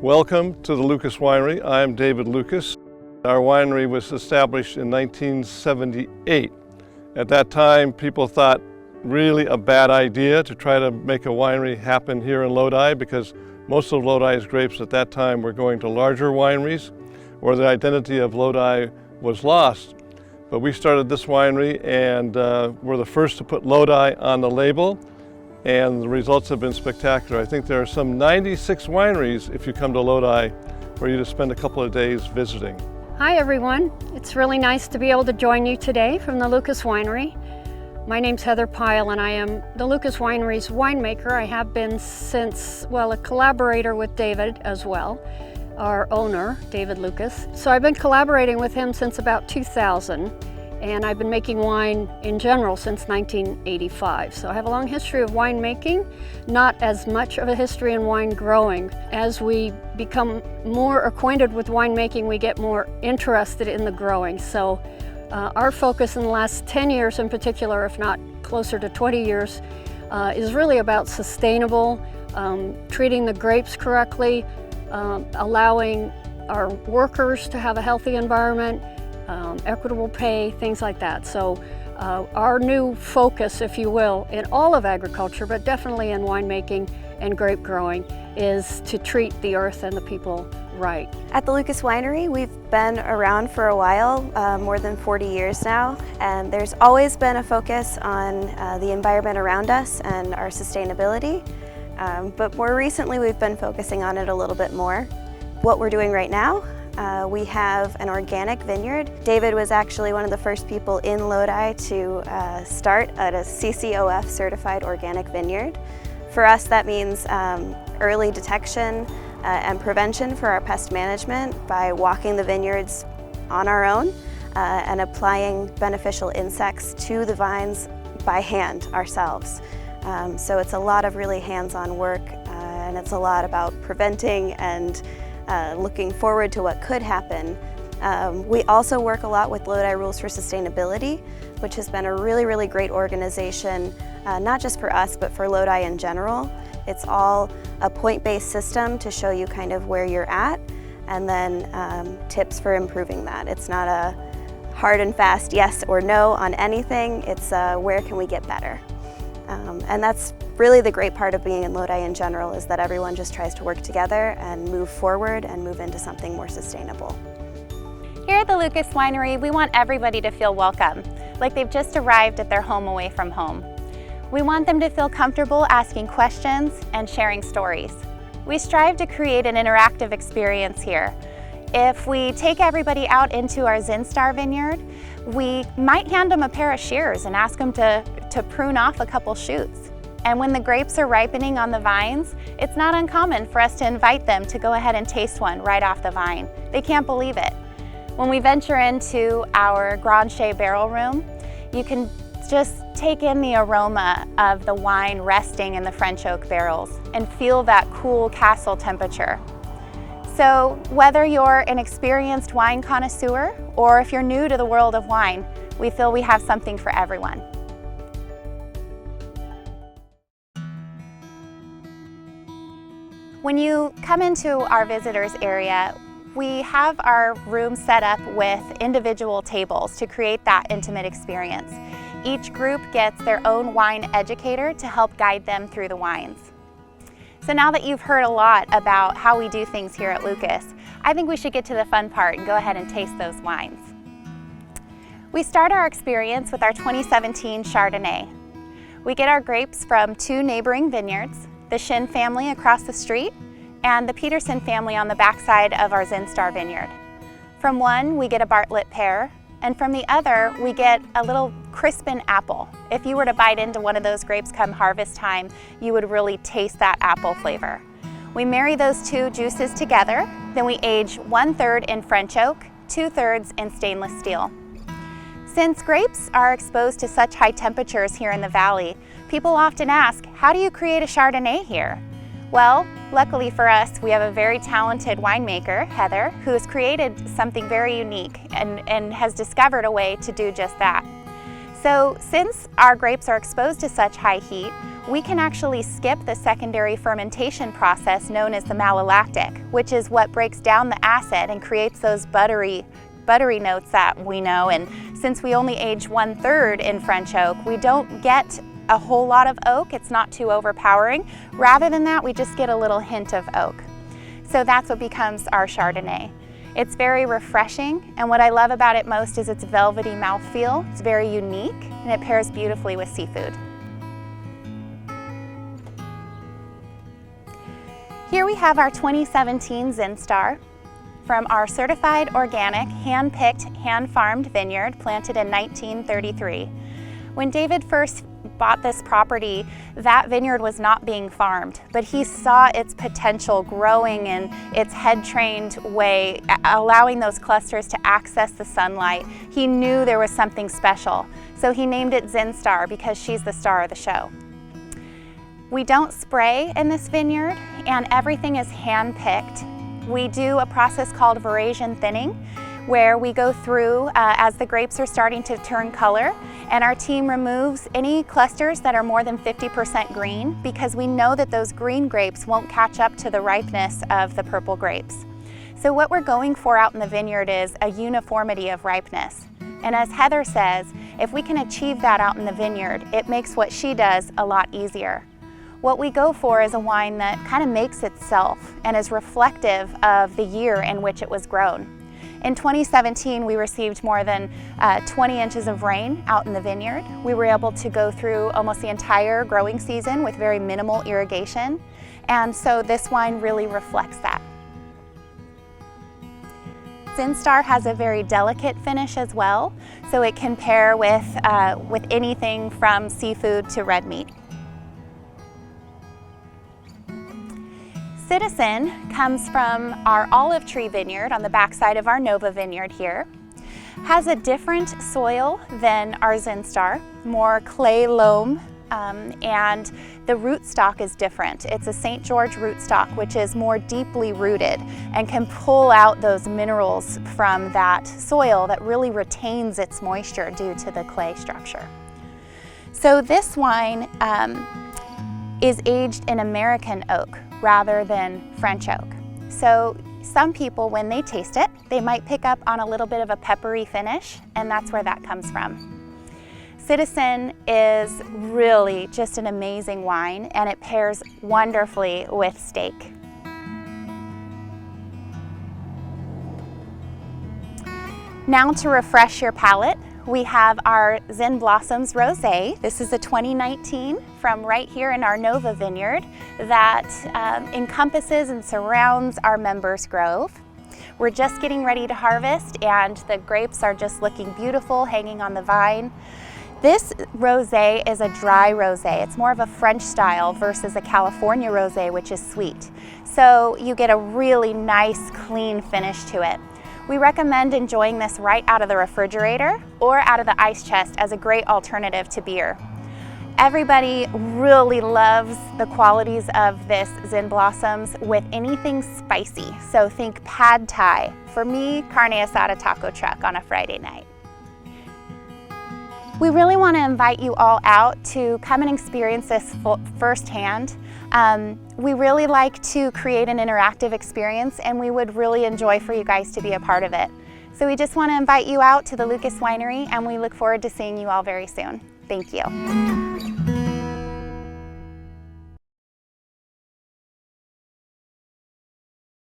Welcome to the Lucas Winery. I'm David Lucas. Our winery was established in 1978. At that time, people thought really a bad idea to try to make a winery happen here in Lodi because most of Lodi's grapes at that time were going to larger wineries or the identity of Lodi was lost. But we started this winery and we're the first to put Lodi on the label, and the results have been spectacular. I think there are some 96 wineries if you come to Lodi for you to spend a couple of days visiting. Hi everyone, it's really nice to be able to join you today from the Lucas Winery. My name's Heather Pyle and I am the Lucas Winery's winemaker. I have been since, well, a collaborator with David as well, our owner, David Lucas. So I've been collaborating with him since about 2000, and I've been making wine in general since 1985. So I have a long history of winemaking, not as much of a history in wine growing. As we become more acquainted with winemaking, we get more interested in the growing. So our focus in the last 10 years in particular, if not closer to 20 years, is really about sustainable, treating the grapes correctly, allowing our workers to have a healthy environment, equitable pay, things like that. So our new focus, if you will, in all of agriculture, but definitely in winemaking and grape growing, is to treat the earth and the people right. At the Lucas Winery, we've been around for a while, more than 40 years now, and there's always been a focus on the environment around us and our sustainability. But more recently, we've been focusing on it a little bit more. What we're doing right now, we have an organic vineyard. David was actually one of the first people in Lodi to start at a CCOF certified organic vineyard. For us, that means early detection and prevention for our pest management by walking the vineyards on our own and applying beneficial insects to the vines by hand ourselves. So it's a lot of really hands-on work, and it's a lot about preventing and looking forward to what could happen. We also work a lot with Lodi Rules for Sustainability, which has been a really great organization, not just for us, but for Lodi in general. It's all a point-based system to show you kind of where you're at, and then tips for improving that. It's not a hard and fast yes or no on anything, it's where can we get better. And that's really the great part of being in Lodi in general, is that everyone just tries to work together and move forward and move into something more sustainable. Here at the Lucas Winery, we want everybody to feel welcome, like they've just arrived at their home away from home. We want them to feel comfortable asking questions and sharing stories. We strive to create an interactive experience here. If we take everybody out into our Zinstar vineyard, we might hand them a pair of shears and ask them to prune off a couple shoots. And when the grapes are ripening on the vines, it's not uncommon for us to invite them to go ahead and taste one right off the vine. They can't believe it. When we venture into our Grand Chez barrel room, you can just take in the aroma of the wine resting in the French oak barrels and feel that cool castle temperature. So whether you're an experienced wine connoisseur or if you're new to the world of wine, we feel we have something for everyone. When you come into our visitors area, we have our room set up with individual tables to create that intimate experience. Each group gets their own wine educator to help guide them through the wines. So now that you've heard a lot about how we do things here at Lucas, I think we should get to the fun part and go ahead and taste those wines. We start our experience with our 2017 Chardonnay. We get our grapes from two neighboring vineyards, the Shin family across the street and the Peterson family on the backside of our Zinstar vineyard. From one, we get a Bartlett pear, and from the other, we get a little Crispin apple. If you were to bite into one of those grapes come harvest time, you would really taste that apple flavor. We marry those two juices together, then we age 1/3 in French oak, 2/3 in stainless steel. Since grapes are exposed to such high temperatures here in the valley, people often ask, how do you create a Chardonnay here? Well, luckily for us, we have a very talented winemaker, Heather, who has created something very unique and has discovered a way to do just that. So since our grapes are exposed to such high heat, we can actually skip the secondary fermentation process known as the malolactic, which is what breaks down the acid and creates those buttery notes that we know. And since we only age 1/3 in French oak, we don't get a whole lot of oak. It's not too overpowering. Rather than that, we just get a little hint of oak. So that's what becomes our Chardonnay. It's very refreshing, and what I love about it most is its velvety mouthfeel. It's very unique, and it pairs beautifully with seafood. Here we have our 2017 Zinstar from our certified organic, hand-picked, hand-farmed vineyard planted in 1933. When David first bought this property, that vineyard was not being farmed, but he saw its potential growing in its head-trained way, allowing those clusters to access the sunlight. He knew there was something special, so he named it Zinstar because she's the star of the show. We don't spray in this vineyard, and everything is hand-picked. We do a process called veraison thinning, where we go through as the grapes are starting to turn color, and our team removes any clusters that are more than 50% green, because we know that those green grapes won't catch up to the ripeness of the purple grapes. So what we're going for out in the vineyard is a uniformity of ripeness. And as Heather says, if we can achieve that out in the vineyard, it makes what she does a lot easier. What we go for is a wine that kind of makes itself and is reflective of the year in which it was grown. In 2017, we received more than 20 inches of rain out in the vineyard. We were able to go through almost the entire growing season with very minimal irrigation, and so this wine really reflects that. Zinstar has a very delicate finish as well, so it can pair with anything from seafood to red meat. Citizen comes from our olive tree vineyard on the backside of our Nova vineyard here. Has a different soil than our Zinstar, more clay loam, and the rootstock is different. It's a St. George rootstock, which is more deeply rooted and can pull out those minerals from that soil that really retains its moisture due to the clay structure. So this wine is aged in American oak rather than French oak. So some people, when they taste it, they might pick up on a little bit of a peppery finish, and that's where that comes from. Citizen is really just an amazing wine, and it pairs wonderfully with steak. Now to refresh your palate, we have our Zin Blossoms Rosé. This is a 2019 from right here in our Nova vineyard that encompasses and surrounds our Members Grove. We're just getting ready to harvest, and the grapes are just looking beautiful hanging on the vine. This rosé is a dry rosé. It's more of a French style versus a California rosé, which is sweet. So you get a really nice, clean finish to it. We recommend enjoying this right out of the refrigerator or out of the ice chest as a great alternative to beer. Everybody really loves the qualities of this Zin Blossoms with anything spicy. So think pad thai. For me, carne asada taco truck on a Friday night. We really want to invite you all out to come and experience this firsthand. We really like to create an interactive experience, and we would really enjoy for you guys to be a part of it. So we just want to invite you out to the Lucas Winery, and we look forward to seeing you all very soon. Thank you.